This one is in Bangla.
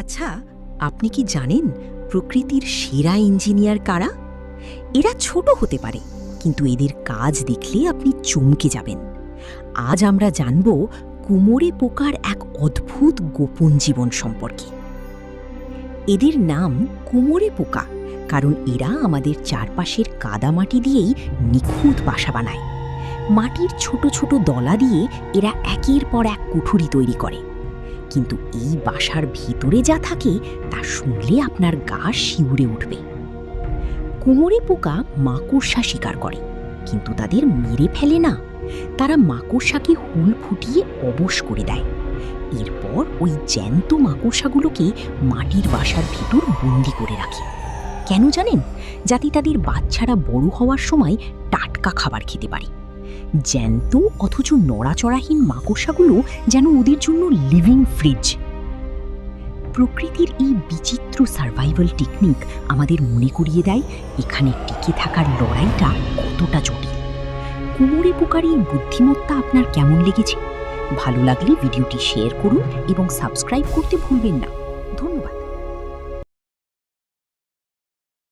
আচ্ছা, আপনি কি জানেন প্রকৃতির সেরা ইঞ্জিনিয়ার কারা? এরা ছোট হতে পারে, কিন্তু এদের কাজ দেখলে আপনি চমকে যাবেন। আজ আমরা জানব কুমোরে পোকার এক অদ্ভুত গোপন জীবন সম্পর্কে। এদের নাম কুমোরে পোকা, কারণ এরা আমাদের চারপাশের কাদামাটি দিয়েই নিখুঁত বাসা বানায়। মাটির ছোট ছোট দলা দিয়ে এরা একের পর এক কুঠুরি তৈরি করে। কিন্তু এই বাসার ভিতরে যা থাকে তা শুনলে আপনার গা শিউরে উঠবে। কুমোরে পোকা মাকড়সা শিকার করে, কিন্তু তাদের মেরে ফেলে না। তারা মাকড়সাকে হুল ফুটিয়ে অবশ করে দেয়। এরপর ওই জ্যান্ত মাকড়সাগুলোকে মাটির বাসার ভিতর বন্দি করে রাখে। কেন জানেন? যাতে তাদের বাচ্চারা বড় হওয়ার সময় টাটকা খাবার খেতে পারে। জ্যান্ত অথচ নড়াচড়াহীন মাকড়সাগুলো যেন ওদের জন্য লিভিং ফ্রিজ। প্রকৃতির এই বিচিত্র সার্ভাইভাল টেকনিক আমাদের মনে করিয়ে দেয় এখানে টিকে থাকার লড়াইটা কতটা জটিল। কুমোরে পোকার এই বুদ্ধিমত্তা আপনার কেমন লেগেছে? ভালো লাগলে ভিডিওটি শেয়ার করুন এবং সাবস্ক্রাইব করতে ভুলবেন না। ধন্যবাদ।